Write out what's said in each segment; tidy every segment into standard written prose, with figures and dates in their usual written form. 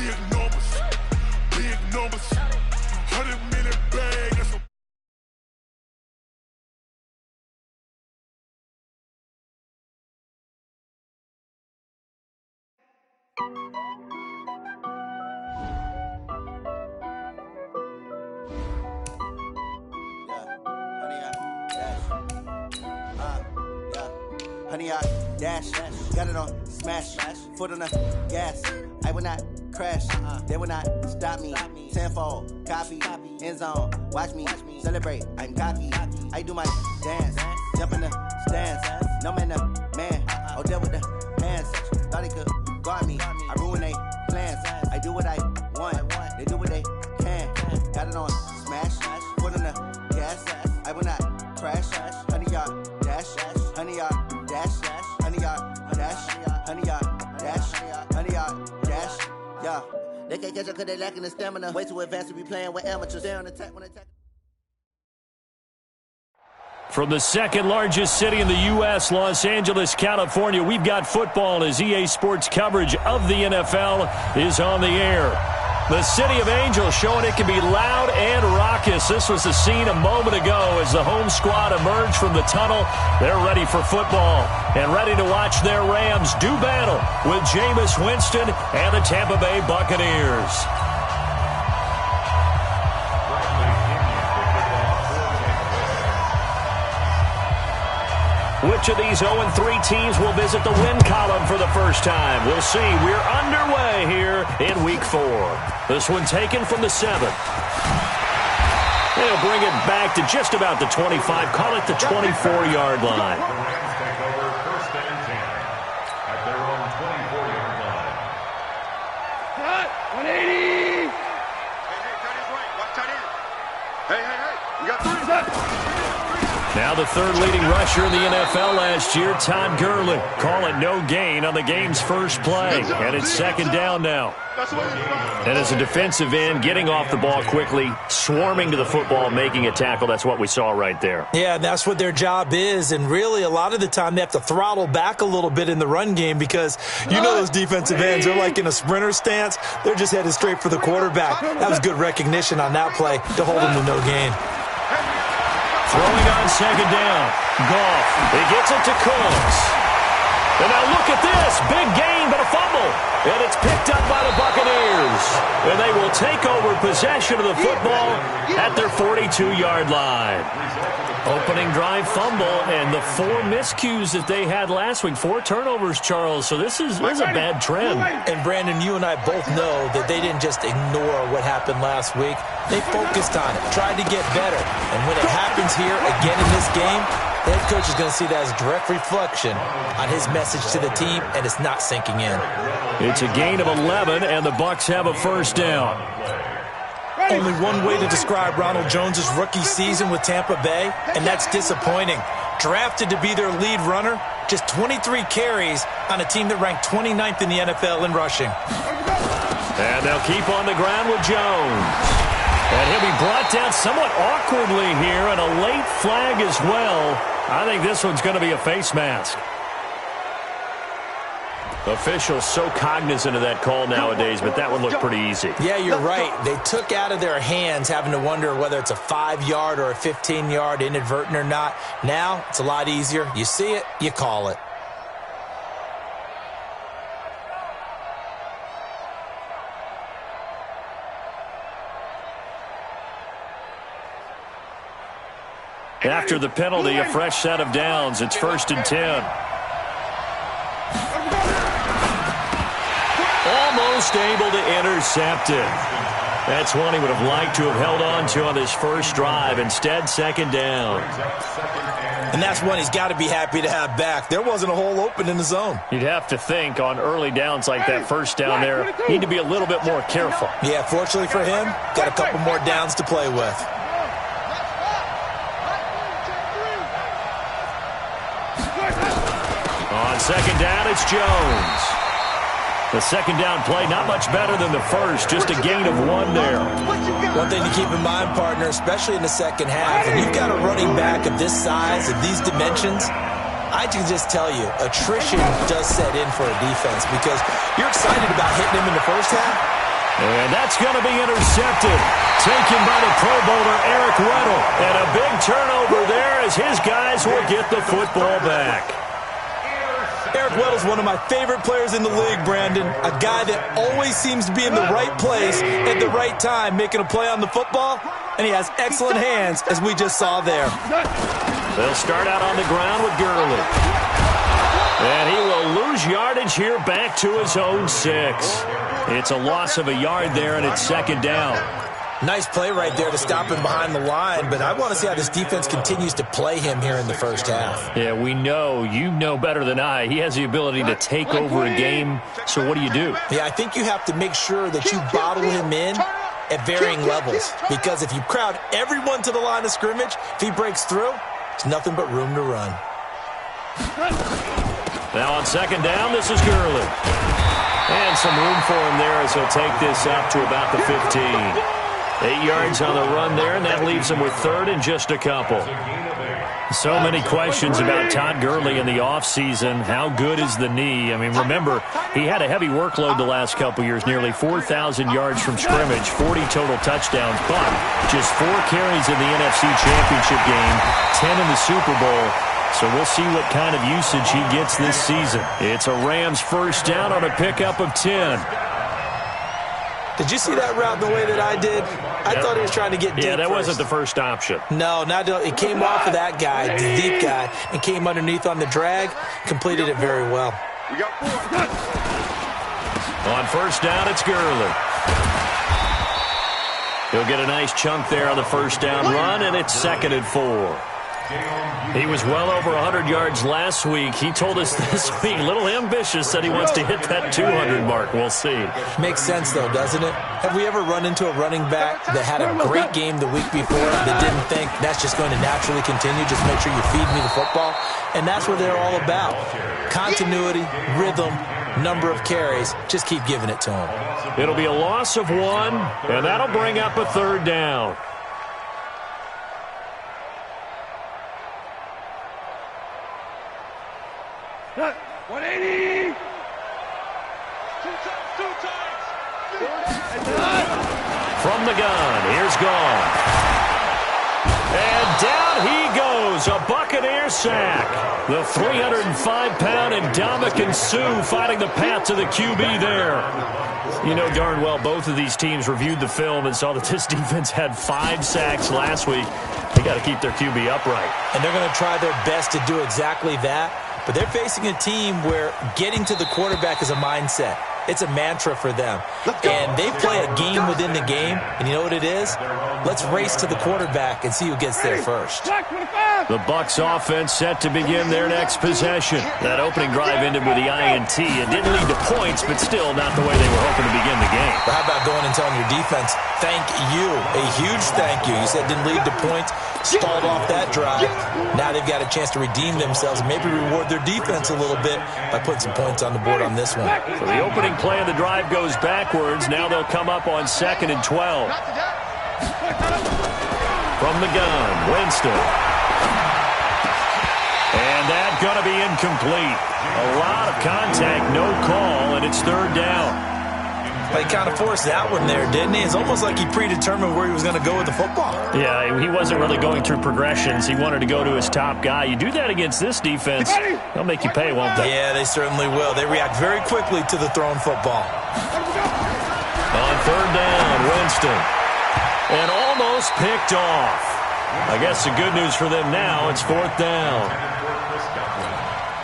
Big numbers. 100-minute bag. That's a Honey, I dash, got it on smash, foot on the gas. I will not crash, they will not stop me. Tenfold, copy, end zone, watch me celebrate. I'm cocky, I do my dance, jump in the stands. No man, the man, oh, deal with the hands. Thought he could guard me, I ruin they plans. I do what I want, they do what they can. Got it on smash, foot on the gas. I will not crash, honey, y'all dash, honey, y'all dash, honey, y'all dash, honey, y'all dash, honey, y'all dash, yeah. They can't catch up cause they lacking the stamina. Way too advanced to be playing with amateurs. They're on attack when they attack. From the second largest city in the U.S., Los Angeles, California, we've got football as EA Sports coverage of the NFL is on the air. The City of Angels showing it can be loud and raucous. This was the scene a moment ago as the home squad emerged from the tunnel. They're ready for football and ready to watch their Rams do battle with Jameis Winston and the Tampa Bay Buccaneers. Which of these 0-3 teams will visit the win column for the first time? We'll see. We're underway here in Week 4. This one taken from the 7th. They'll bring it back to just about the 25, call it the 24-yard line. Rams take over first and 10 at their own 24-yard line. Cut! 180! Hey, tight end's right. Watch tight end. Hey. You got 3. Now the third leading rusher in the NFL last year, Todd Gurley. Call it no gain on the game's first play. And it's second down now. And as a defensive end, getting off the ball quickly, swarming to the football, making a tackle, that's what we saw right there. Yeah, that's what their job is. And really, a lot of the time, they have to throttle back a little bit in the run game because you know those defensive ends, they're like in a sprinter stance. They're just headed straight for the quarterback. That was good recognition on that play to hold them to no gain. Throwing on second down. Goff. He gets it to Cooks. And now look at this. Big gain, but a fumble. And it's picked up by the Buccaneers. And they will take over possession of the football at their 42-yard line. Opening drive fumble, and the 4 miscues that they had last week. 4 turnovers, Charles. So this is a bad trend. And, Brandon, you and I both know that they didn't just ignore what happened last week. They focused on it, tried to get better. And when it happens here again in this game, the head coach is going to see that as a direct reflection on his message to the team, and it's not sinking in. It's a gain of 11, and the Bucs have a first down. Only one way to describe Ronald Jones' rookie season with Tampa Bay, and that's disappointing. Drafted to be their lead runner, just 23 carries on a team that ranked 29th in the NFL in rushing. And they'll keep on the ground with Jones. And he'll be brought down somewhat awkwardly here, and a late flag as well. I think this one's going to be a face mask. Officials so cognizant of that call nowadays, but that one looked pretty easy. Yeah, you're right. They took out of their hands having to wonder whether it's a 5-yard or a 15-yard, inadvertent or not. Now, it's a lot easier. You see it, you call it. After the penalty, a fresh set of downs. It's 1st and 10. Almost able to intercept it. That's one he would have liked to have held on to on his first drive. Instead, second down. And that's one he's got to be happy to have back. There wasn't a hole open in the zone. You'd have to think on early downs like that first down there, need to be a little bit more careful. Yeah, fortunately for him, got a couple more downs to play with. On second down, it's Jones. The second down play, not much better than the first, just a gain of 1 there. One thing to keep in mind, partner, especially in the second half, when you've got a running back of this size, of these dimensions, I can just tell you, attrition does set in for a defense because you're excited about hitting him in the first half, And that's going to be intercepted. Taken by the Pro Bowler, Eric Weddle. And a big turnover there as his guys will get the football back. Eric Weddle's one of my favorite players in the league, Brandon. A guy that always seems to be in the right place at the right time, making a play on the football. And he has excellent hands, as we just saw there. They'll start out on the ground with Gurley. And he will lose yardage here back to his own 6. It's a loss of a yard there, and it's second down. Nice play right there to stop him behind the line, but I want to see how this defense continues to play him here in the first half. Yeah, we know. You know better than I. He has the ability to take over a game, so what do you do? Yeah, I think you have to make sure that you bottle him in at varying levels, because if you crowd everyone to the line of scrimmage, if he breaks through, it's nothing but room to run. Now on second down, this is Gurley. And some room for him there as he'll take this up to about the 15. 8 yards on the run there, and that leaves him with third and just a couple. So many questions about Todd Gurley in the offseason. How good is the knee? I mean, remember, he had a heavy workload the last couple years, nearly 4,000 yards from scrimmage, 40 total touchdowns, but just 4 carries in the NFC Championship game, 10 in the Super Bowl. So we'll see what kind of usage he gets this season. It's a Rams first down on a pickup of 10. Did you see that route the way that I did? I thought he was trying to get deep. Yeah, that first. wasn't the first option. No, it came off of that guy, the deep guy, and came underneath on the drag, completed it very well. We got 4. On first down, it's Gurley. He'll get a nice chunk there on the first down run, and it's second and 4. He was well over 100 yards last week. He told us this week, a little ambitious, said he wants to hit that 200 mark. We'll see. Makes sense, though, doesn't it? Have we ever run into a running back that had a great game the week before that didn't think that's just going to naturally continue? Just make sure you feed me the football. And that's what they're all about. Continuity, rhythm, number of carries. Just keep giving it to him. It'll be a loss of 1, and that'll bring up a third down. Cut. 180. From the gun, here's Gone. And down he goes, a Buccaneer sack. The 305-pound Ndamukong Suh fighting the path to the QB there. You know darn well both of these teams reviewed the film and saw that this defense had 5 sacks last week. They got to keep their QB upright. And they're going to try their best to do exactly that. But they're facing a team where getting to the quarterback is a mindset. It's a mantra for them. And they play a game within the game. And you know what it is? Let's race to the quarterback and see who gets there first. The Bucs offense set to begin their next possession. That opening drive ended with the INT. It didn't lead to points, but still not the way they were hoping to begin the game. But how about going and telling your defense, thank you, a huge thank you. You said it didn't lead to points, stalled off that drive. Now they've got a chance to redeem themselves and maybe reward their defense a little bit by putting some points on the board on this one. So the opening play of the drive goes backwards. Now they'll come up on 2nd and 12. From the gun, Winston. And that's going to be incomplete. A lot of contact, no call, and it's third down. He kind of forced that one there, didn't he? It's almost like he predetermined where he was going to go with the football. Yeah, he wasn't really going through progressions. He wanted to go to his top guy. You do that against this defense, they'll make you pay, won't they? Yeah, they certainly will. They react very quickly to the thrown football. On third down, Winston. And almost picked off. I guess the good news for them now, it's 4th down.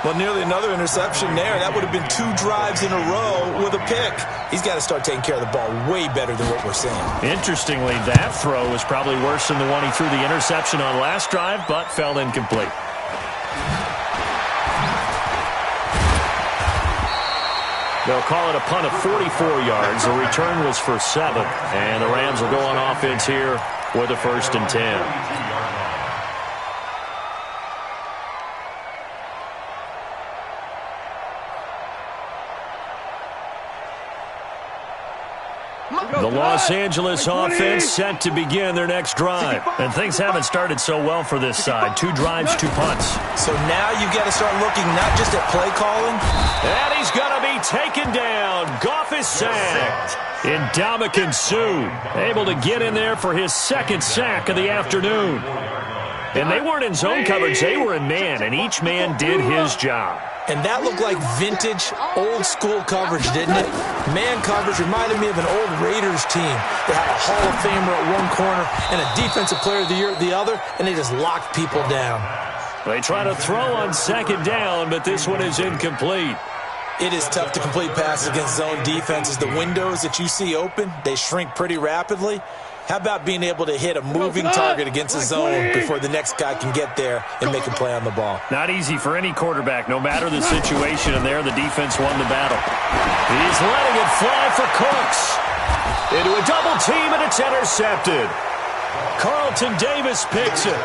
Well, nearly another interception there. That would have been 2 drives in a row with a pick. He's got to start taking care of the ball way better than what we're seeing. Interestingly, that throw was probably worse than the one he threw the interception on last drive, but fell incomplete. They'll call it a punt of 44 yards. The return was for 7. And the Rams will go on offense here with a 1st and 10. The Los Angeles offense set to begin their next drive. And things haven't started so well for this side. 2 drives, 2 punts. So now you've got to start looking not just at play calling. And he's going to be taken down. Goff is sacked. Ndamukong Suh able to get in there for his 2nd sack of the afternoon. And they weren't in zone coverage. They were in man, and each man did his job. And that looked like vintage, old-school coverage, didn't it? Man coverage reminded me of an old Raiders team. They had a Hall of Famer at one corner and a Defensive Player of the Year at the other, and they just locked people down. They try to throw on 2nd down, but this one is incomplete. It is tough to complete passes against zone defenses. The windows that you see open, they shrink pretty rapidly. How about being able to hit a moving target against a zone before the next guy can get there and make a play on the ball? Not easy for any quarterback, no matter the situation, and there the defense won the battle. He's letting it fly for Cooks. Into a double team, and it's intercepted. Carlton Davis picks it.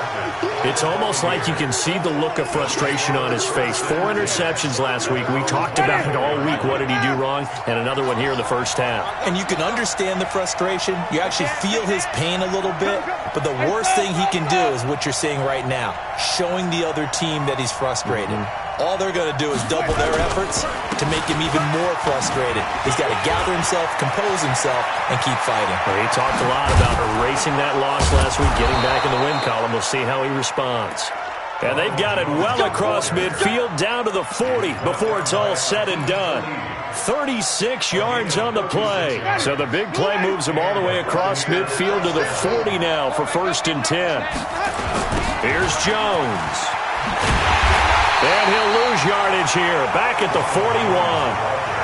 It's almost like you can see the look of frustration on his face. 4 interceptions last week. We talked about it all week. What did he do wrong? And another one here in the first half. And you can understand the frustration. You actually feel his pain a little bit. But the worst thing he can do is what you're seeing right now, showing the other team that he's frustrated. All they're going to do is double their efforts to make him even more frustrated. He's got to gather himself, compose himself, and keep fighting. Well, he talked a lot about erasing that loss last week, getting back in the win column. We'll see how he responds. And they've got it well across midfield, down to the 40 before it's all said and done. 36 yards on the play. So the big play moves him all the way across midfield to the 40 now for 1st and 10. Here's Jones. And he'll lose yardage here, back at the 41.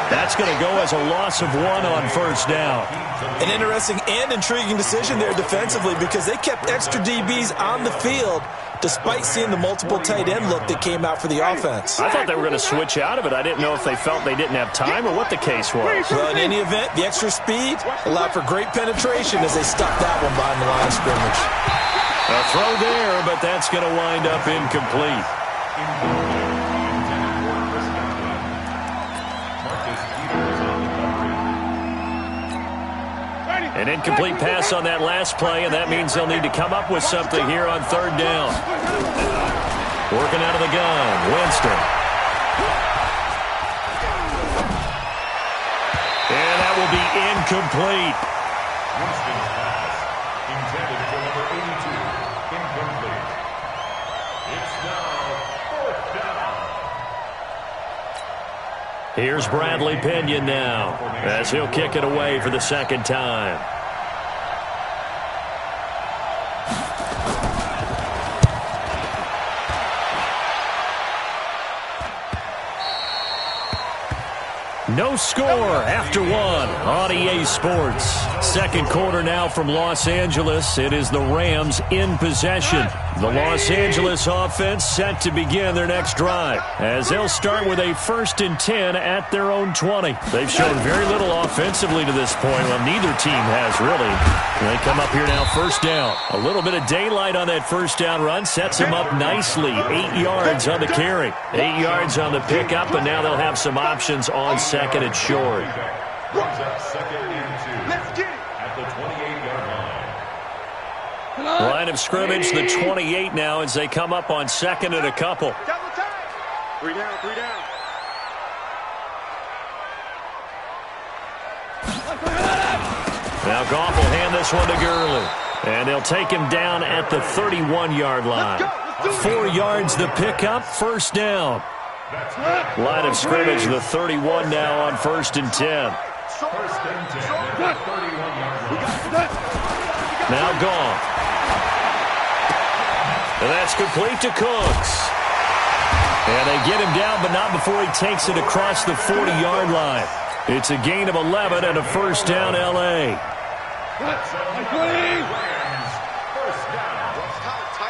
That's going to go as a loss of 1 on 1st down. An interesting and intriguing decision there defensively because they kept extra DBs on the field despite seeing the multiple tight end look that came out for the offense. I thought they were going to switch out of it. I didn't know if they felt they didn't have time or what the case was. Well, in any event, the extra speed allowed for great penetration as they stuck that one behind the line of scrimmage. A throw there, but that's going to wind up incomplete. An incomplete pass on that last play, and that means they'll need to come up with something here on 3rd down. Working out of the gun, Winston. And that will be incomplete. Winston's pass, intended for number 82, incomplete. It's now 4th down. Here's Bradley Pinion now, as he'll kick it away for the 2nd time. No score after 1 on EA Sports. 2nd quarter now from Los Angeles. It is the Rams in possession. The Los Angeles offense set to begin their next drive as they'll start with a 1st and 10 at their own 20. They've shown very little offensively to this point. Well, neither team has really. They come up here now 1st down. A little bit of daylight on that 1st down run sets them up nicely. 8 yards on the carry. 8 yards on the pickup, and now they'll have some options on 2nd and short. Brings up 2nd and 2. Let's get it. At the 28-yard line. Line of scrimmage, the 28 now as they come up on 2nd and a couple. Double time. 3 down, 3 down. Now Goff will hand this one to Gurley. And they'll take him down at the 31-yard line. 4 yards the pickup, 1st down. Line of scrimmage, the 31 now on 1st and 10. 1st and 10 at the 31-yard line. Now Goff. And that's complete to Cooks. And they get him down, but not before he takes it across the 40-yard line. It's a gain of 11 and a 1st down, L.A. That's Rams. 1st down.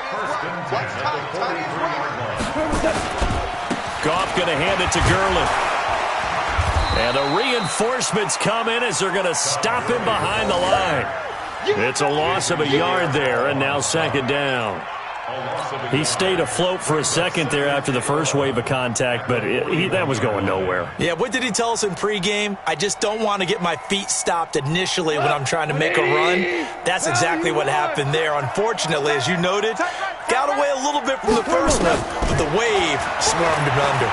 1st and 10 at the 43-yard line. Goff going to hand it to Gurley. And the reinforcements come in as they're going to stop him behind the line. It's a loss of a yard there, and now 2nd down. He stayed afloat for a second there after the first wave of contact, but that was going nowhere. Yeah, what did he tell us in pregame? I just don't want to get my feet stopped initially when I'm trying to make a run. That's exactly what happened there. Unfortunately, as you noted, got away a little bit from the first one, but the wave swarmed him under.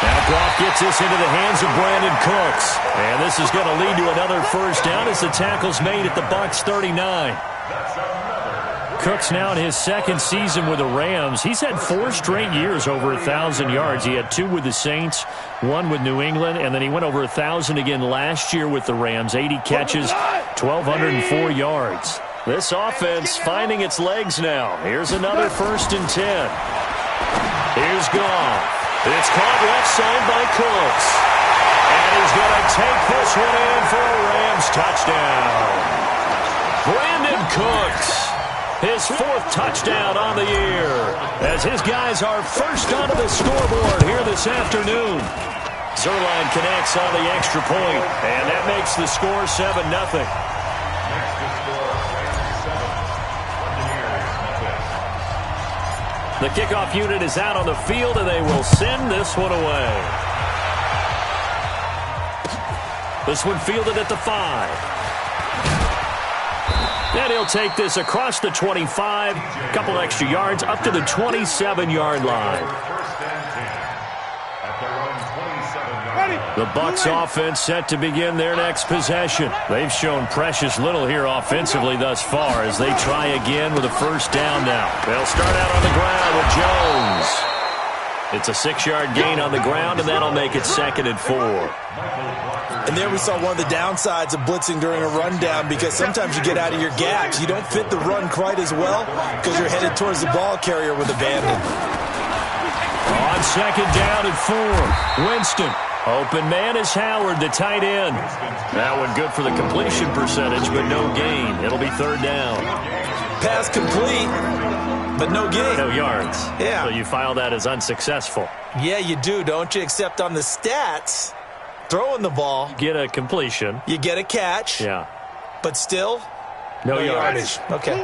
Now Goff gets this into the hands of Brandon Cooks. And this is going to lead to another first down as the tackle's made at the Bucs 39. Cooks now in his second season with the Rams. He's had 4 straight years over 1,000 yards. He had 2 with the Saints, 1 with New England, and then he went over 1,000 again last year with the Rams. 80 catches, 1,204 yards. This offense finding its legs now. Here's another 1st and 10. Here's Goff. It's caught left side by Cooks. And he's going to take this one in for a Rams touchdown. Brandon Cooks. His 4th touchdown on the year as his guys are first onto the scoreboard here this afternoon. Zerline connects on the extra point, and that makes the score 7-0. The kickoff unit is out on the field, and they will send this one away. This one fielded at the 5. And he'll take this across the 25, couple extra yards, up to the 27-yard line. The Bucs offense set to begin their next possession. They've shown precious little here offensively thus far as they try again with a first down now. They'll start out on the ground with Jones. It's a 6-yard gain on the ground, and that'll make it 2nd and 4. And there we saw one of the downsides of blitzing during a rundown, because sometimes you get out of your gaps. You don't fit the run quite as well because you're headed towards the ball carrier with abandon. On 2nd down and 4, Winston. Open man is Howard, the tight end. That one good for the completion percentage, but no gain. It'll be 3rd down. Pass complete, but no gain. No yards. Yeah. So you file that as unsuccessful. Yeah, you do, don't you? Except on the stats, throwing the ball. Get a completion. You get a catch. Yeah. But still, no yardage. Okay.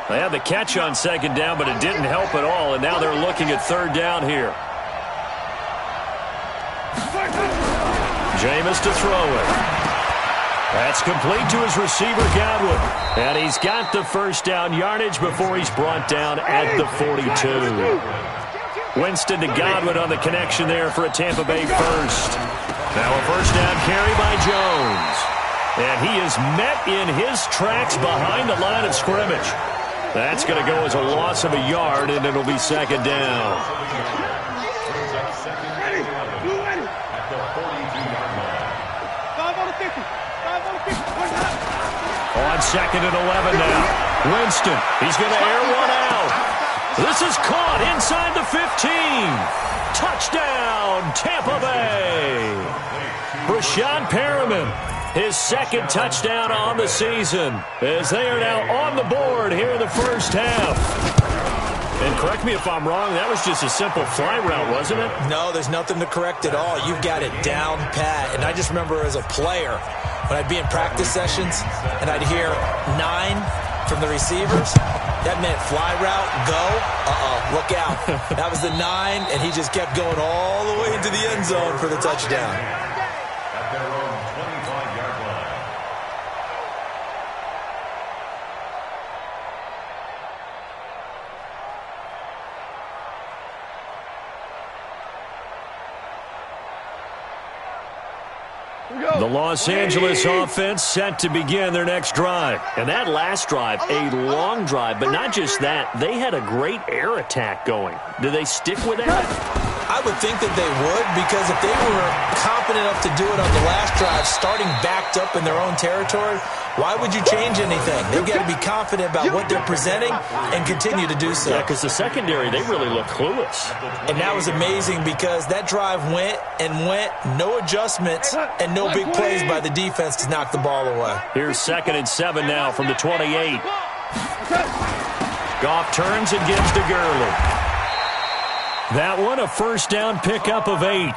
They had the catch on 2nd down, but it didn't help at all, and now they're looking at 3rd down here. Jameis to throw it. That's complete to his receiver, Godwin. And he's got the first down yardage before he's brought down at the 42. Winston to Godwin on the connection there for a Tampa Bay first. Now a first down carry by Jones. And he is met in his tracks behind the line of scrimmage. That's going to go as a loss of a yard, and it'll be 2nd down. On 2nd and 11 now. Winston, he's going to air one out. This is caught inside the 15. Touchdown, Tampa Bay. Brashad Perriman, his 2nd touchdown on the season, as they are now on the board here in the first half. And correct me if I'm wrong, that was just a simple fly route, wasn't it? No, there's nothing to correct at all. You've got it down pat. And I just remember as a player, when I'd be in practice sessions and I'd hear 9 from the receivers, that meant fly route, go, look out. That was the 9, and he just kept going all the way into the end zone for the touchdown. At their own 25-yard line. The Los Angeles offense set to begin their next drive. And that last drive, a long drive, but not just that. They had a great air attack going. Do they stick with that? I would think that they would, because if they were confident enough to do it on the last drive, starting backed up in their own territory, why would you change anything? They've got to be confident about what they're presenting and continue to do so. Yeah, because the secondary, they really look clueless. And that was amazing, because that drive went and went, no adjustments, and no big plays by the defense to knock the ball away. Here's 2nd and 7 now from the 28. Goff turns and gives to Gurley. That one, a first down pickup of 8.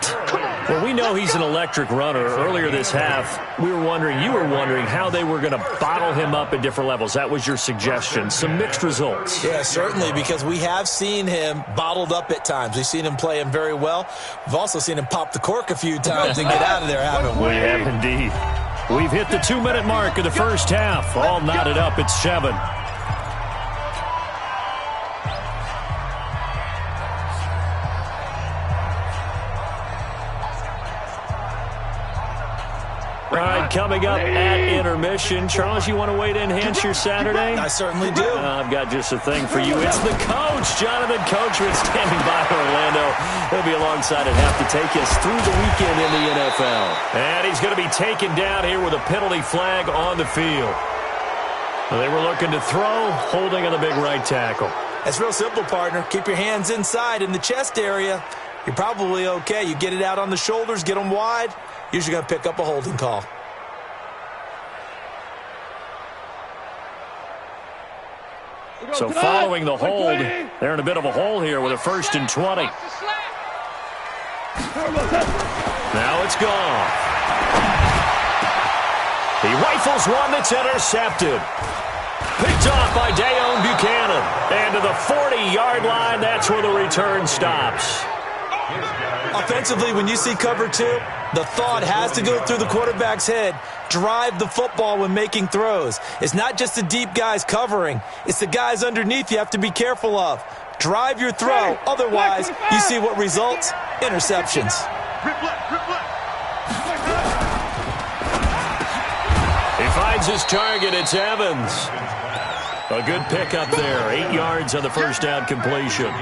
Well, we know he's an electric runner. Earlier this half, you were wondering how they were going to bottle him up at different levels. That was your suggestion. Some mixed results. Yeah, certainly, because we have seen him bottled up at times. We've seen him play him very well. We've also seen him pop the cork a few times and get out of there, haven't we? We have indeed. We've hit the 2-minute mark of the first half. All knotted up at 7. All right, coming up at intermission. Charles, you want to wait to enhance your Saturday? I certainly do. I've got just a thing for you. It's the coach, Jonathan Coachman, standing by Orlando. He'll be alongside at half to take us through the weekend in the NFL. And he's going to be taken down here with a penalty flag on the field. They were looking to throw, holding on the big right tackle. It's real simple, partner. Keep your hands inside in the chest area. You're probably okay. You get it out on the shoulders, get them wide. Usually going to pick up a holding call. So following the hold, they're in a bit of a hole here with a 1st and 20. Now it's gone. He rifles one that's intercepted. Picked off by Dayon Buchanan. And to the 40-yard line, that's where the return stops. Offensively, when you see cover 2, the thought has to go through the quarterback's head. Drive the football when making throws. It's not just the deep guys covering. It's the guys underneath you have to be careful of. Drive your throw. Otherwise, you see what results? Interceptions. He finds his target. It's Evans. A good pickup there. 8 yards on the first down completion.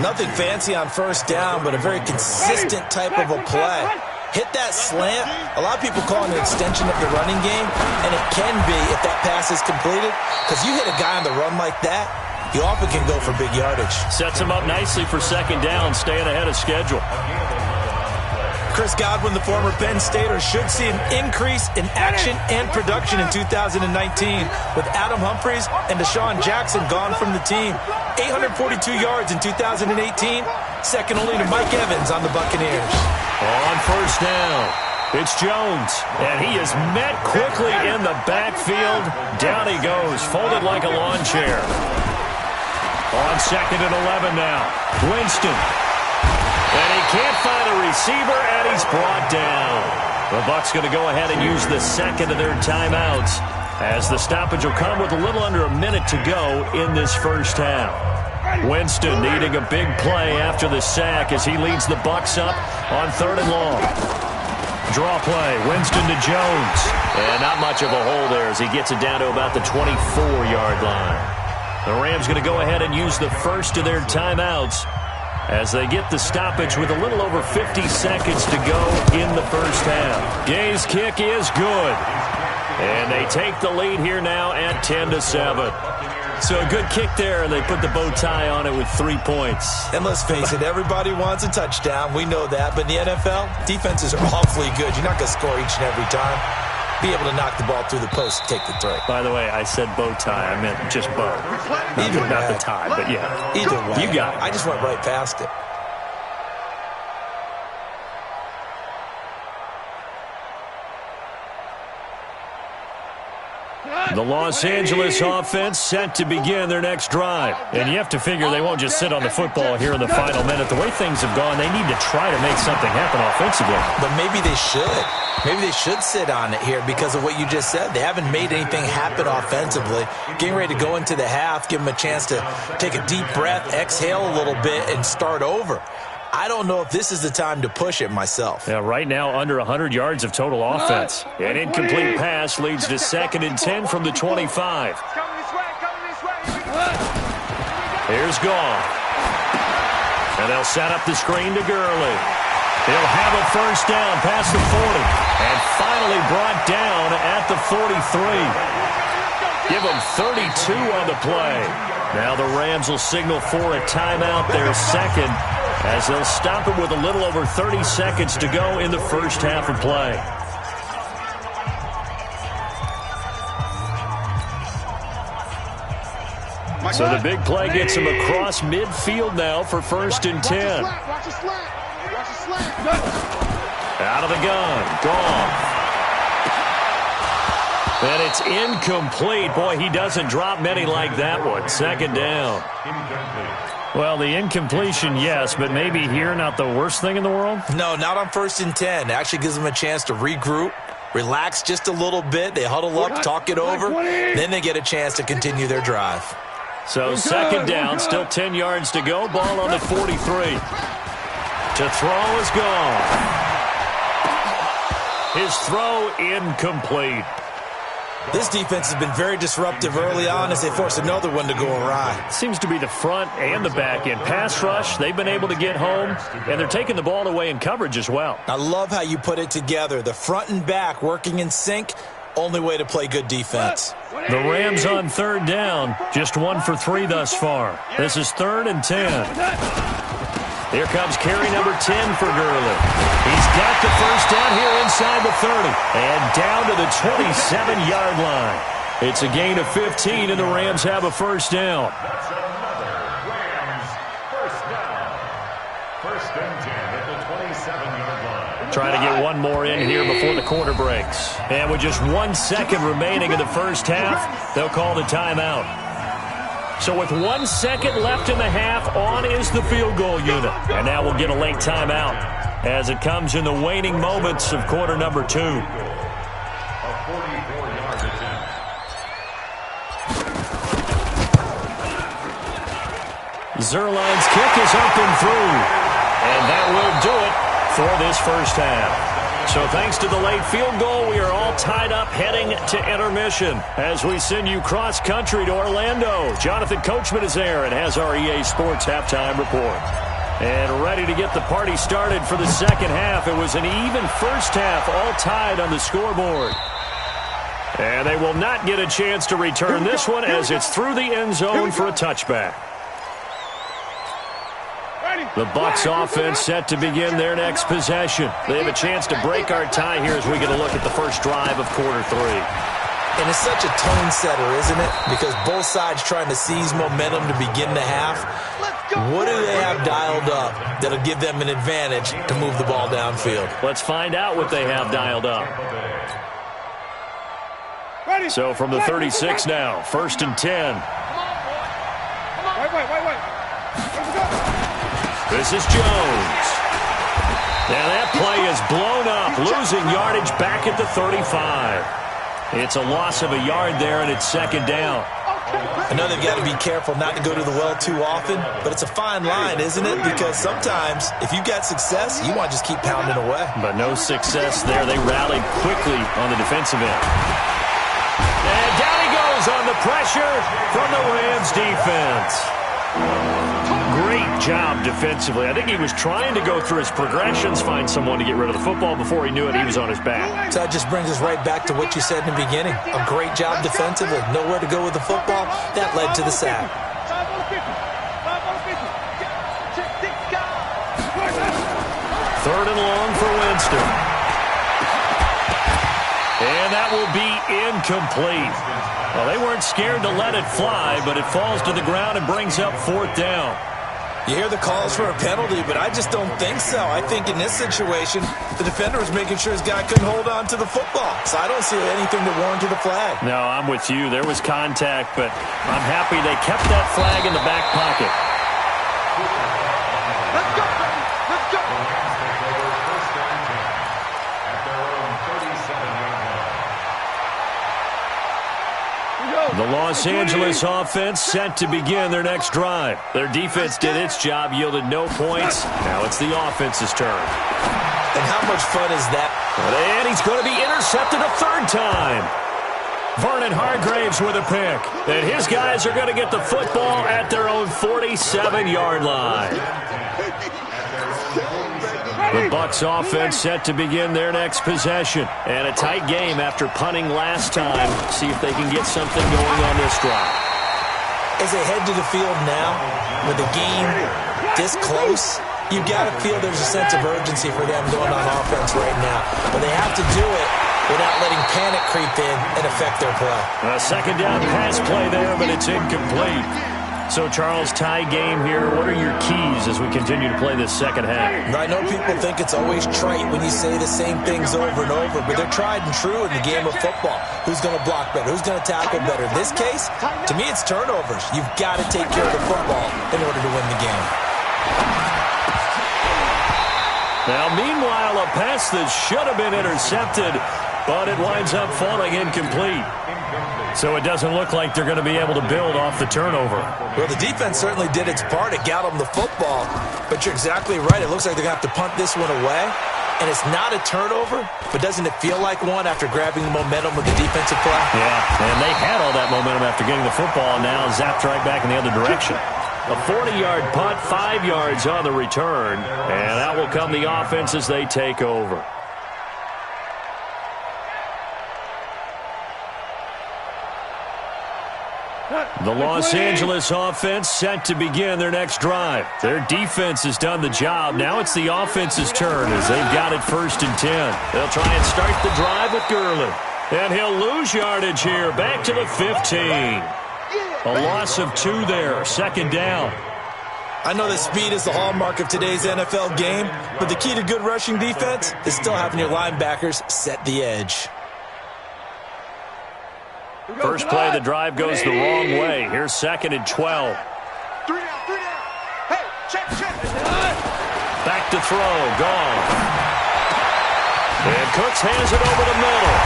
Nothing fancy on first down, but a very consistent type of a play. Hit that slant. A lot of people call it an extension of the running game, and it can be if that pass is completed, because you hit a guy on the run like that, you often can go for big yardage. Sets him up nicely for second down, staying ahead of schedule. Chris Godwin, the former Penn Stater, should see an increase in action and production in 2019 with Adam Humphries and Deshaun Jackson gone from the team. 842 yards in 2018, second only to Mike Evans on the Buccaneers. On first down, it's Jones, and he is met quickly in the backfield. Down he goes, folded like a lawn chair. On 2nd and 11 now, Winston. And he can't find a receiver, and he's brought down. The Bucs going to go ahead and use the second of their timeouts, as the stoppage will come with a little under a minute to go in this first half. Winston needing a big play after the sack as he leads the Bucs up on 3rd and long. Draw play, Winston to Jones. And not much of a hole there as he gets it down to about the 24-yard line. The Rams going to go ahead and use the first of their timeouts as they get the stoppage with a little over 50 seconds to go in the first half. Gay's kick is good. And they take the lead here now at 10-7. So a good kick there, and they put the bow tie on it with 3 points. And let's face it, everybody wants a touchdown. We know that. But in the NFL, defenses are awfully good. You're not going to score each and every time. Be able to knock the ball through the post and take the throw. By the way, I said bow tie. I meant just bow. Not the tie, but yeah. Either way. You got it. I just went right past it. The Los Angeles offense set to begin their next drive. And you have to figure they won't just sit on the football here in the final minute. The way things have gone, they need to try to make something happen offensively. But maybe they should. Maybe they should sit on it here because of what you just said. They haven't made anything happen offensively. Getting ready to go into the half, give them a chance to take a deep breath, exhale a little bit, and start over. I don't know if this is the time to push it myself. Yeah, right now under 100 yards of total offense. An incomplete pass leads to 2nd and 10 from the 25. Here's Goff. And they'll set up the screen to Gurley. He'll have a first down past the 40. And finally brought down at the 43. Give them 32 on the play. Now the Rams will signal for a timeout, their second, as they'll stop it with a little over 30 seconds to go in the first half of play. So the big play gets him across midfield now for 1st and 10. Watch the slant. Out of the gun. Gone. And it's incomplete. Boy, he doesn't drop many like that one. 2nd down. Well, the incompletion, yes, but maybe here not the worst thing in the world? No, not on 1st and 10. It actually gives them a chance to regroup, relax just a little bit. They huddle up, talk it over. Then they get a chance to continue their drive. So 2nd down, still 10 yards to go. Ball on the 43. To throw is gone. His throw incomplete. This defense has been very disruptive early on as they force another one to go awry. Seems to be the front and the back end. Pass rush, they've been able to get home, and they're taking the ball away in coverage as well. I love how you put it together. The front and back working in sync, only way to play good defense. The Rams on 3rd down, just 1 for 3 thus far. This is 3rd and 10. Here comes carry number 10 for Gurley. He's got the 1st down here inside the 30. And down to the 27-yard line. It's a gain of 15, and the Rams have a 1st down. That's another Rams 1st down. 1st and 10 at the 27-yard line. Trying to get one more in here before the quarter breaks. And with just 1 second remaining in the first half, they'll call the timeout. So with 1 second left in the half, on is the field goal unit. And now we'll get a late timeout as it comes in the waning moments of quarter number 2. A 44-yard attempt. Zerline's kick is up and through. And that will do it for this first half. So thanks to the late field goal, we are all tied up heading to intermission as we send you cross-country to Orlando. Jonathan Coachman is there and has our EA Sports halftime report. And ready to get the party started for the second half. It was an even first half, all tied on the scoreboard. And they will not get a chance to return this one as it's through the end zone for a touchback. The Bucs offense set to begin their next possession. They have a chance to break our tie here as we get a look at the first drive of quarter 3. And it's such a tone setter, isn't it? Because both sides trying to seize momentum to begin the half. What do they have dialed up that'll give them an advantage to move the ball downfield? Let's find out what they have dialed up. So from the 36 now, 1st and 10. Wait. This is Jones. Now that play is blown up, losing yardage back at the 35. It's a loss of a yard there, and it's 2nd down. I know they've got to be careful not to go to the well too often, but it's a fine line, isn't it? Because sometimes, if you've got success, you want to just keep pounding away. But no success there. They rallied quickly on the defensive end. And down he goes on the pressure from the Rams defense. Great job defensively. I think he was trying to go through his progressions, find someone to get rid of the football. Before he knew it, he was on his back. So that just brings us right back to what you said in the beginning. A great job defensively. Nowhere to go with the football. That led to the sack. 3rd and long for Winston. And that will be incomplete. Well, they weren't scared to let it fly, but it falls to the ground and brings up 4th down. You hear the calls for a penalty, but I just don't think so. I think in this situation, the defender was making sure his guy couldn't hold on to the football. So I don't see anything to warrant the flag. No, I'm with you. There was contact, but I'm happy they kept that flag in the back pocket. Let's go. The Los Angeles offense set to begin their next drive. Their defense did its job, yielded no points. Now it's the offense's turn. And how much fun is that? And he's going to be intercepted a 3rd time. Vernon Hargraves with a pick. And his guys are going to get the football at their own 47-yard line. The Bucs offense set to begin their next possession. And a tight game after punting last time. See if they can get something going on this drive. As they head to the field now, with the game this close, you've got to feel there's a sense of urgency for them going on offense right now. But they have to do it without letting panic creep in and affect their play. A 2nd down pass play there, but it's incomplete. So, Charles, tie game here. What are your keys as we continue to play this second half? I know people think it's always trite when you say the same things over and over, but they're tried and true in the game of football. Who's going to block better? Who's going to tackle better? In this case, to me, it's turnovers. You've got to take care of the football in order to win the game. Now, meanwhile, a pass that should have been intercepted, but it winds up falling incomplete. So it doesn't look like they're going to be able to build off the turnover. Well, the defense certainly did its part. It got them the football. But you're exactly right. It looks like they're going to have to punt this one away. And it's not a turnover, but doesn't it feel like one after grabbing the momentum with the defensive play? Yeah, and they had all that momentum after getting the football, and now zapped right back in the other direction. A 40-yard punt, 5 yards on the return, and that will come the offense as they take over. The Los Angeles offense set to begin their next drive. Their defense has done the job. Now it's the offense's turn as they've got it 1st and 10. They'll try and start the drive with Gurley. And he'll lose yardage here, back to the 15. A loss of 2 there, 2nd down. I know that speed is the hallmark of today's NFL game, but the key to good rushing defense is still having your linebackers set the edge. First play of the drive goes the wrong way. Here's 2nd and 12. 3 down, 3 down. Hey, check. Back to throw, gone. And Cooks hands it over the middle.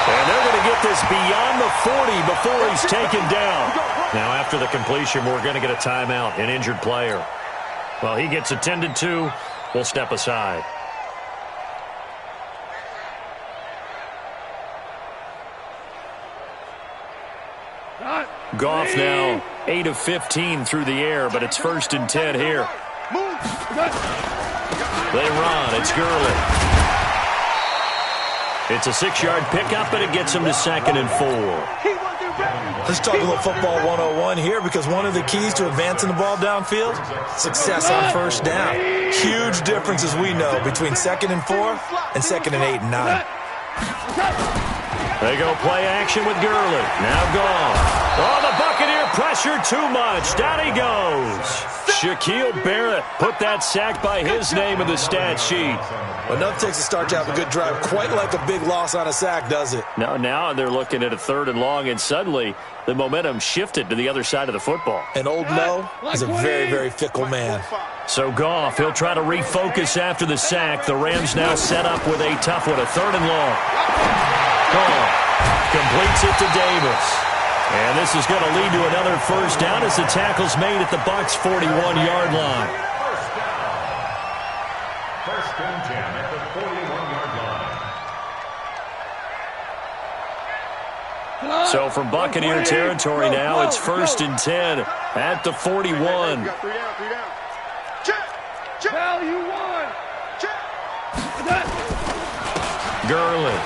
And they're going to get this beyond the 40 before he's taken down. Now, after the completion, we're going to get a timeout, an injured player. Well, he gets attended to. We'll step aside. Goff now 8 of 15 through the air, but it's 1st and 10 here. They run. It's Gurley. It's a 6-yard pickup, and it gets him to 2nd and 4. Let's talk a little football 101 here, because one of the keys to advancing the ball downfield, success on 1st down. Huge difference, as we know, between 2nd and 4 and 2nd and 8 and 9. They go play action with Gurley. Now gone. Oh, the Buccaneer pressure too much. Down he goes. Shaquille Barrett put that sack by his name in the stat sheet. Well, nothing takes a start to have a good drive quite like a big loss on a sack, does it? Now they're looking at a 3rd and long, and suddenly the momentum shifted to the other side of the football. And Old Mo is a very, very fickle man. So Goff, he'll try to refocus after the sack. The Rams now set up with a tough one, a 3rd and long. Goff completes it to Davis. And this is going to lead to another 1st down as the tackle's made at the Bucs' 41-yard line. 1st and 10 at the 41-yard line. So from Buccaneer territory now, it's 1st and 10 at the 41. 3 down. Check. Value 1. Check. Gurley.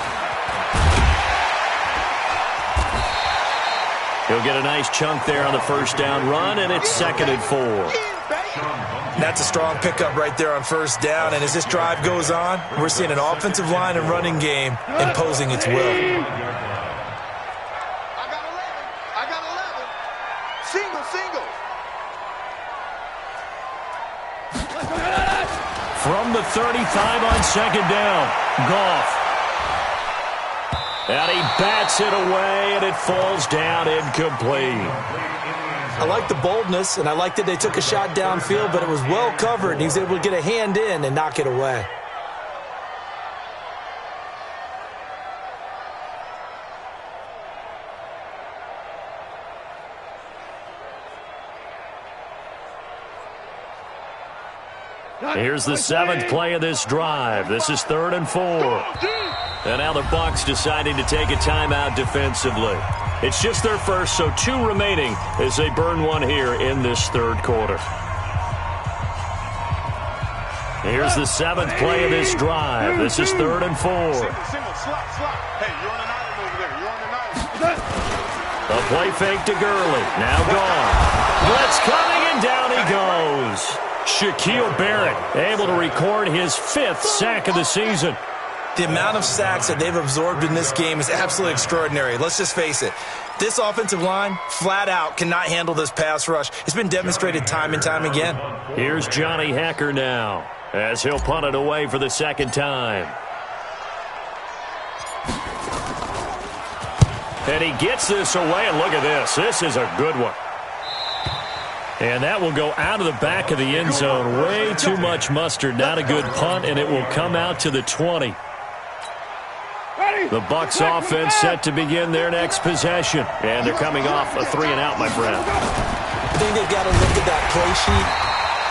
He'll get a nice chunk there on the 1st down run, and it's 2nd and 4. That's a strong pickup right there on 1st down, and as this drive goes on, we're seeing an offensive line and running game imposing its will. I got 11. Single. From the 35 on 2nd down, Goff. And he bats it away, and it falls down incomplete. I like the boldness, and I like that they took a shot downfield, but it was well covered, and he was able to get a hand in and knock it away. Here's the 7th play of this drive. This is 3rd and 4. And now the Bucs deciding to take a timeout defensively. It's just their first, so 2 remaining as they burn one here in this 3rd quarter. Here's the 7th play of this drive. This is 3rd and 4. Single. Slot. Hey, you're on an island over there. You're on an island. A play fake to Gurley. Now gone. Blitz coming, and down he goes. Shaquille Barrett able to record his 5th sack of the season. The amount of sacks that they've absorbed in this game is absolutely extraordinary. Let's just face it. This offensive line, flat out, cannot handle this pass rush. It's been demonstrated time and time again. Here's Johnny Hacker now, as he'll punt it away for the second time. And he gets this away, and look at this. This is a good one. And that will go out of the back of the end zone. Way too much mustard. Not a good punt, and it will come out to the 20. The Bucs offense set to begin their next possession. And they're coming off a 3-and-out, my friend. I think they've got to look at that play sheet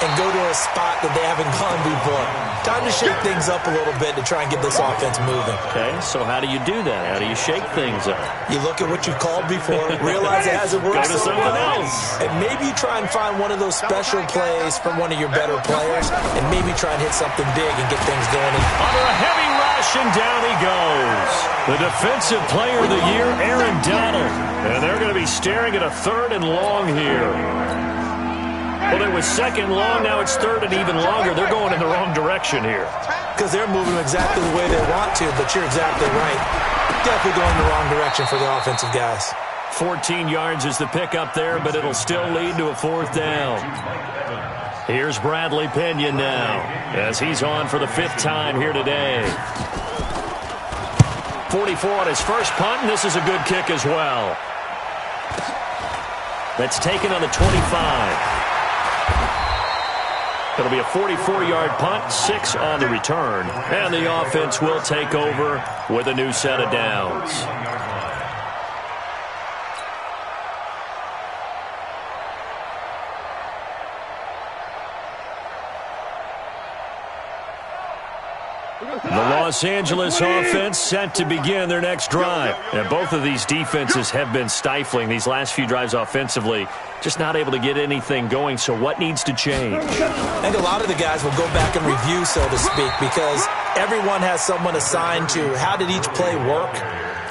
and go to a spot that they haven't gone before. Time to shake things up a little bit to try and get this offense moving. Okay, so how do you do that? How do you shake things up? You look at what you've called before, realize it hasn't worked Go to so something well, else. and maybe you try and find one of those special plays from one of your better players, and maybe try and hit something big and get things going. Under a heavy rush, and down he goes. The defensive player of the year, Aaron Donald. And they're going to be staring at a 3rd and long here. Well, it was 2nd long, now it's 3rd and even longer. They're going in the wrong direction here. Because they're moving exactly the way they want to, but you're exactly right. Definitely going the wrong direction for the offensive guys. 14 yards is the pickup there, but it'll still lead to a 4th down. Here's Bradley Pinion now, as he's on for the 5th time here today. 44 on his first punt, and this is a good kick as well. That's taken on the 25. It'll be a 44-yard punt, 6 on the return. And the offense will take over with a new set of downs. The Los Angeles offense set to begin their next drive. And both of these defenses have been stifling these last few drives offensively. Just not able to get anything going, so what needs to change? I think a lot of the guys will go back and review, so to speak, because everyone has someone assigned to how did each play work.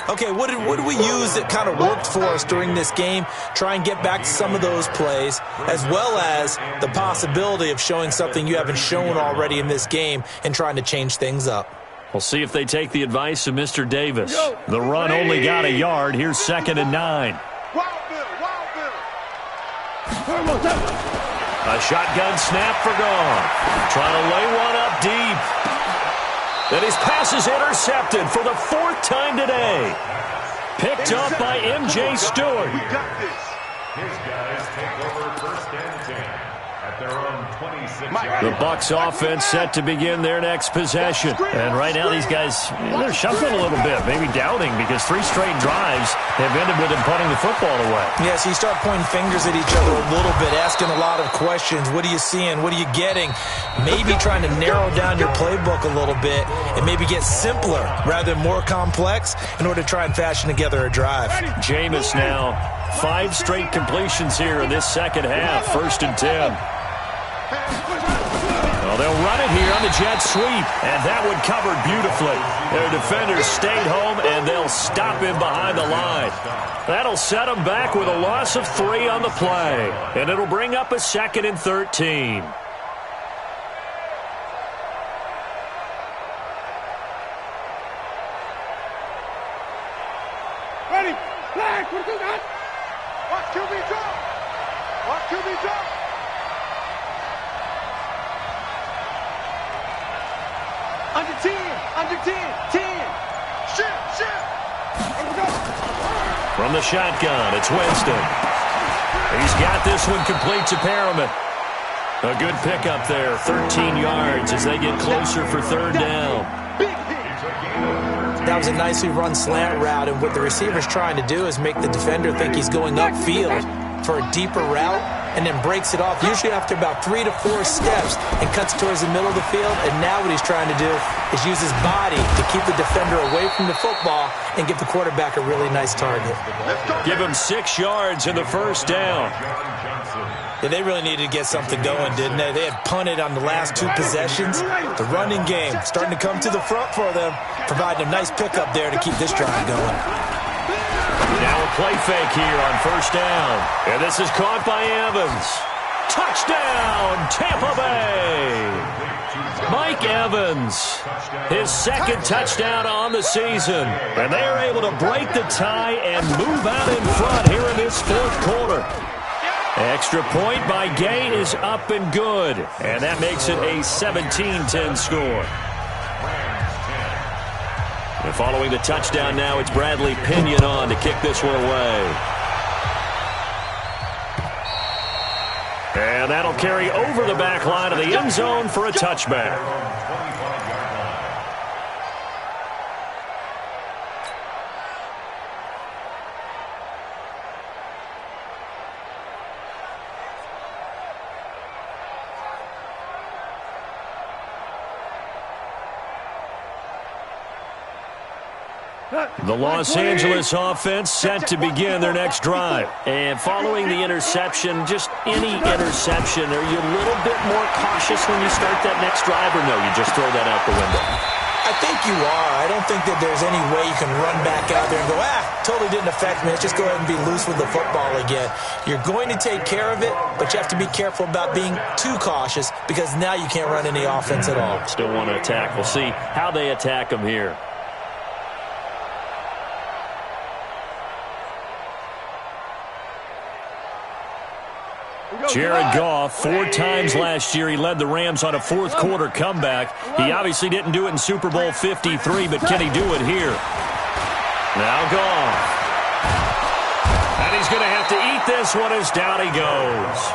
Okay, what did we use that kind of worked for us during this game? Try and get back to some of those plays, as well as the possibility of showing something you haven't shown already in this game and trying to change things up. We'll see if they take the advice of Mr. Davis. The run only got a yard. Here's 2nd and 9. A shotgun snap for Goff. Trying to lay one up deep. And his pass is intercepted for the 4th time today. Picked up by M.J. Stewart. His guys take over 1st and 10 at their own 26. The Bucs offense set to begin their next possession. And right now these guys, they're shuffling a little bit, maybe doubting, because 3 straight drives have ended with them punting the football away. Yeah, so you start pointing fingers at each other a little bit, asking a lot of questions. What are you seeing? What are you getting? Maybe trying to narrow down your playbook a little bit and maybe get simpler rather than more complex in order to try and fashion together a drive. Jameis now, 5 straight completions here in this second half. 1st and 10. Well, they'll run it here on the jet sweep, and that one covered beautifully. Their defenders stayed home, and they'll stop him behind the line. That'll set them back with a loss of 3 on the play, and it'll bring up a 2nd and 13. Ready, flag, what do that? Watch QB drop. Watch QB drop. Under 10, under 10, 10. Shift. From the shotgun, it's Winston. He's got this one complete to Perriman. A good pickup there, 13 yards as they get closer for 3rd down. That was a nicely run slant route, and what the receiver's trying to do is make the defender think he's going upfield for a deeper route, and then breaks it off, usually after about 3 to 4 steps, and cuts towards the middle of the field. And now what he's trying to do is use his body to keep the defender away from the football and give the quarterback a really nice target. Give him 6 yards in the 1st down. Yeah, they really needed to get something going, didn't they? They had punted on the last 2 possessions. The running game starting to come to the front for them, providing a nice pickup there to keep this drive going. Now a play fake here on 1st down. And this is caught by Evans. Touchdown, Tampa Bay! Mike Evans, his second touchdown on the season. And they are able to break the tie and move out in front here in this fourth quarter. Extra point by Gay is up and good. And that makes it a 17-10 score. And following the touchdown now, it's Bradley Pinion on to kick this one away. And that'll carry over the back line of the end zone for a touchback. The Los Angeles offense set to begin their next drive. And following the interception, just any interception, are you a little bit more cautious when you start that next drive, or no, you just throw that out the window? I think you are. I don't think that there's any way you can run back out there and go, totally didn't affect me. Let's just go ahead and be loose with the football again. You're going to take care of it, but you have to be careful about being too cautious because now you can't run any offense at all. Still want to attack. We'll see how they attack them here. Jared Goff, 4 times last year he led the Rams on a fourth quarter comeback. He obviously didn't do it in Super Bowl 53, but can he do it here? Now Goff. And he's going to have to eat this one as down he goes.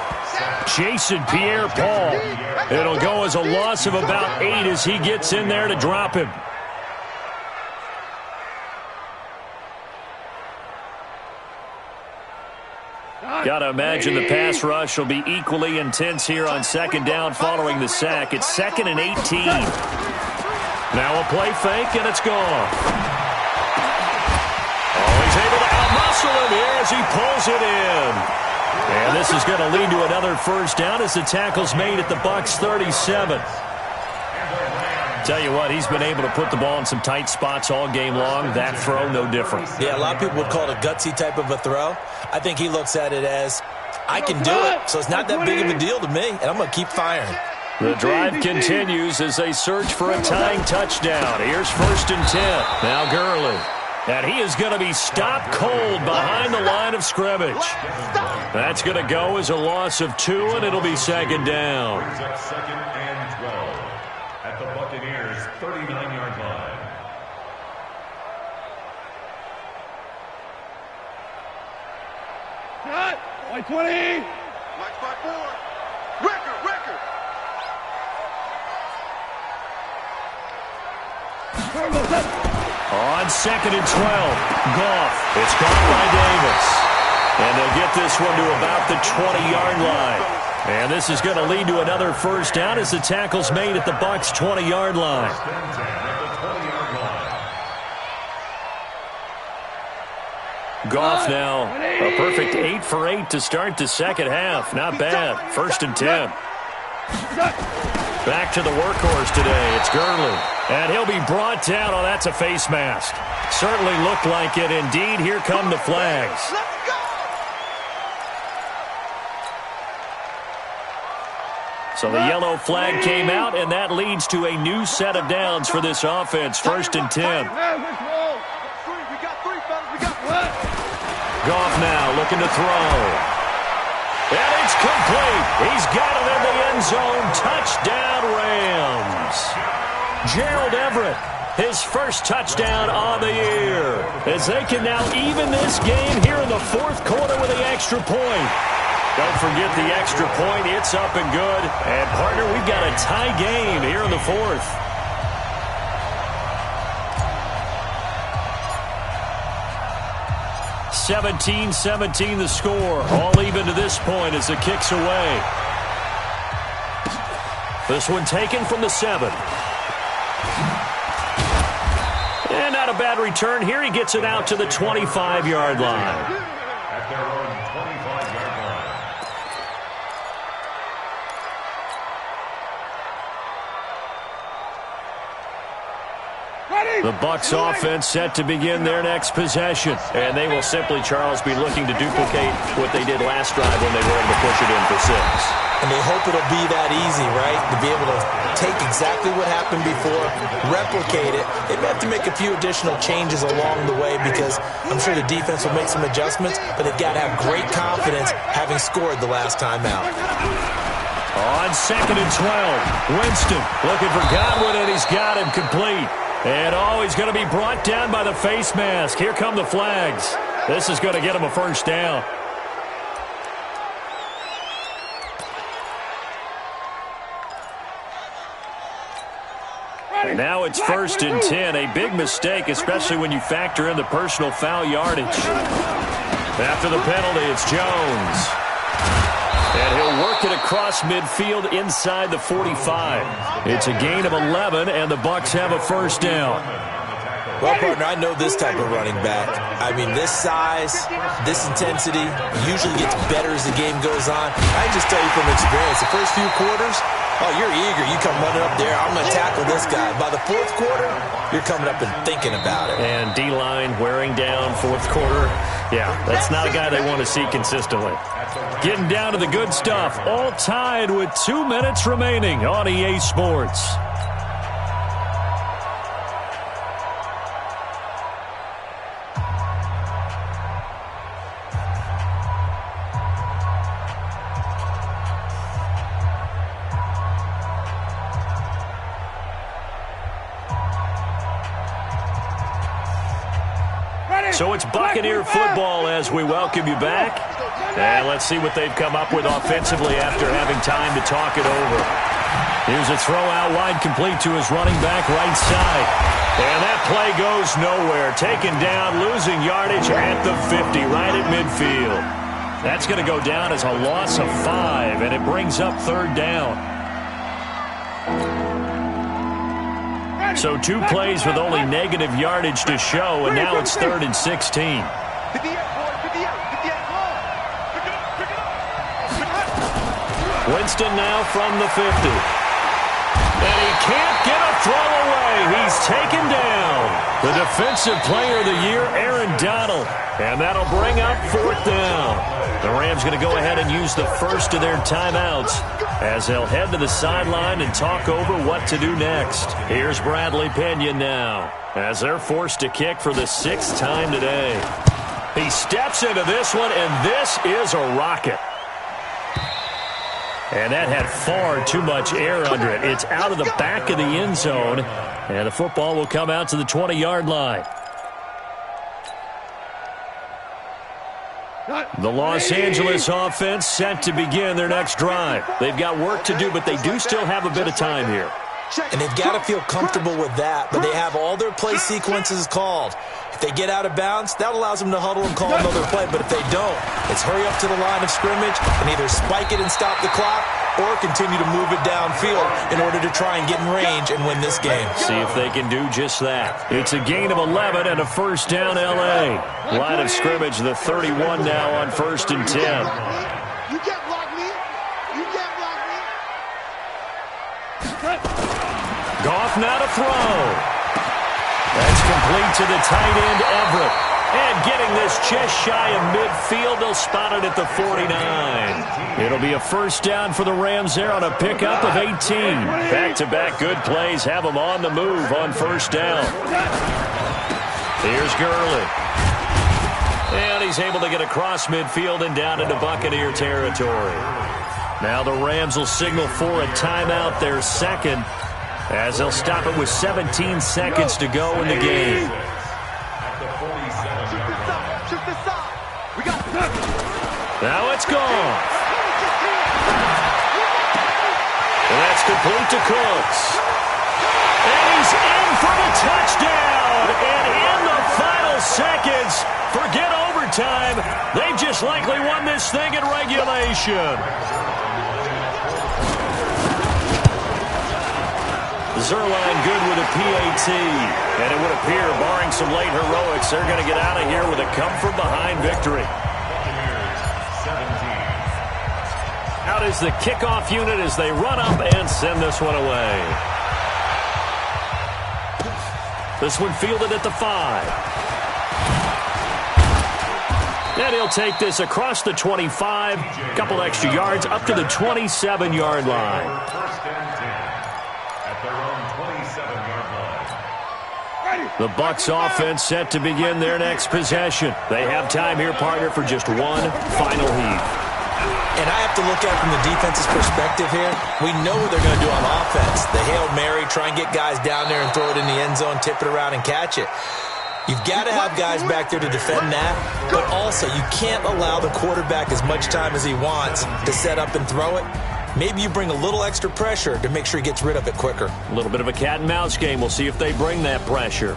Jason Pierre-Paul. It'll go as a loss of about 8 as he gets in there to drop him. Got to imagine the pass rush will be equally intense here on second down following the sack. It's 2nd and 18. Now a play fake, and it's gone. Oh, he's able to outmuscle him here as he pulls it in. And this is going to lead to another first down as the tackle's made at the Bucs 37. Tell you what, he's been able to put the ball in some tight spots all game long. That throw, no different. Yeah, a lot of people would call it a gutsy type of a throw. I think he looks at it as, I can do it, so it's not that big of a deal to me, and I'm going to keep firing. The drive continues as they search for a tying touchdown. Here's 1st and 10. Now Gurley. And he is going to be stopped cold behind the line of scrimmage. That's going to go as a loss of 2, and it'll be 2nd down. 2nd and 12 at the Buccaneers' 39-yard line. Cut! 20! Mike 5-4. Record! On 2nd and 12, Goff. It's caught by Davis. And they'll get this one to about the 20-yard line. And this is going to lead to another first down as the tackle's made at the Bucs' 20-yard line. Goff now a perfect 8 for 8 to start the second half. Not bad. 1st and 10. Back to the workhorse today. It's Gurley. And he'll be brought down. Oh, that's a face mask. Certainly looked like it. Indeed, here come the flags. So the yellow flag came out, and that leads to a new set of downs for this offense. 1st and 10. Goff now looking to throw. And it's complete. He's got it in the end zone. Touchdown, Rams. Gerald Everett, his first touchdown on the year. As they can now even this game here in the fourth quarter with the extra point. Don't forget the extra point. It's up and good. And, partner, we've got a tie game here in the fourth. (17-17) the score. All even to this point as the kick's away. This one taken from the 7. And not a bad return here. He gets it out to the 25-yard line. At their own 25-yard line. The Bucs offense set to begin their next possession. And they will simply, Charles, be looking to duplicate what they did last drive when they were able to push it in for 6. And they hope it'll be that easy, right? To be able to take exactly what happened before, replicate it. They may have to make a few additional changes along the way because I'm sure the defense will make some adjustments, but they've got to have great confidence having scored the last time out. On 2nd and 12, Winston looking for Godwin, and he's got him complete. And, he's going to be brought down by the face mask. Here come the flags. This is going to get him a first down. And now it's 1st and 10. A big mistake, especially when you factor in the personal foul yardage. After the penalty, it's Jones. And he'll work it across midfield inside the 45. It's a gain of 11, and the Bucs have a first down. Well, partner, I know this type of running back. I mean, this size, this intensity usually gets better as the game goes on. I can just tell you from experience, the first few quarters, you're eager. You come running up there, I'm going to tackle this guy. By the 4th quarter, you're coming up and thinking about it. And D-line wearing down 4th quarter. Yeah, that's not a guy they want to see consistently. Getting down to the good stuff. All tied with 2 minutes remaining on EA Sports. So it's Buccaneer football as we welcome you back. And let's see what they've come up with offensively after having time to talk it over. Here's a throw out wide, complete to his running back right side. And that play goes nowhere. Taken down, losing yardage at the 50, right at midfield. That's going to go down as a loss of 5, and it brings up 3rd down. So 2 plays with only negative yardage to show, and now it's 3rd and 16. Winston now from the 50. And he can't get a throw away. He's taken down. The Defensive Player of the Year, Aaron Donald. And that'll bring up 4th down. The Rams going to go ahead and use the first of their timeouts as they'll head to the sideline and talk over what to do next. Here's Bradley Pinion now as they're forced to kick for the 6th time today. He steps into this one, and this is a rocket. And that had far too much air under it. It's out of the back of the end zone, and the football will come out to the 20-yard line. The Los Angeles offense set to begin their next drive. They've got work to do, but they do still have a bit of time here. And they've got to feel comfortable with that, but they have all their play sequences called. If they get out of bounds, that allows them to huddle and call another play, but if they don't, it's hurry up to the line of scrimmage and either spike it and stop the clock or continue to move it downfield in order to try and get in range and win this game. See if they can do just that. It's a gain of 11 and a first down L.A. Line of scrimmage, the 31 now on 1st and 10. You can't block me. You can't block me. Goff now to throw. That's complete to the tight end, Everett. And getting this just shy of midfield, they'll spot it at the 49. It'll be a first down for the Rams there on a pickup of 18. Back-to-back good plays have them on the move on first down. Here's Gurley. And he's able to get across midfield and down into Buccaneer territory. Now the Rams will signal for a timeout, their 2nd, as they'll stop it with 17 seconds to go in the game. Now it's gone. And that's complete to Cooks. And he's in for the touchdown. And in the final seconds, forget overtime. They've just likely won this thing in regulation. Zerline good with a PAT. And it would appear, barring some late heroics, they're going to get out of here with a come-from-behind victory. Out is the kickoff unit as they run up and send this one away. This one fielded at the 5. And he'll take this across the 25, couple extra yards, up to the 27-yard line. First and 10 at their own 27-yard line. The Bucs offense set to begin their next possession. They have time here, partner, for just one final heave. And I have to look at it from the defense's perspective here. We know what they're going to do on offense. The Hail Mary, try and get guys down there and throw it in the end zone, tip it around and catch it. You've got to have guys back there to defend that, but also you can't allow the quarterback as much time as he wants to set up and throw it. Maybe you bring a little extra pressure to make sure he gets rid of it quicker. A little bit of a cat and mouse game. We'll see if they bring that pressure.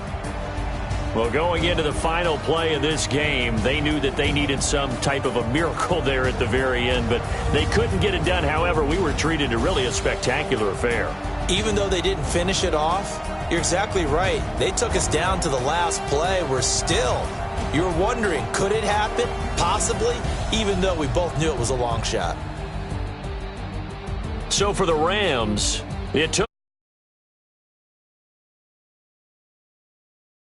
Well, going into the final play of this game, they knew that they needed some type of a miracle there at the very end, but they couldn't get it done. However, we were treated to really a spectacular affair. Even though they didn't finish it off, you're exactly right. They took us down to the last play. We're still, you're wondering, could it happen? Possibly, even though we both knew it was a long shot. So for the Rams, it took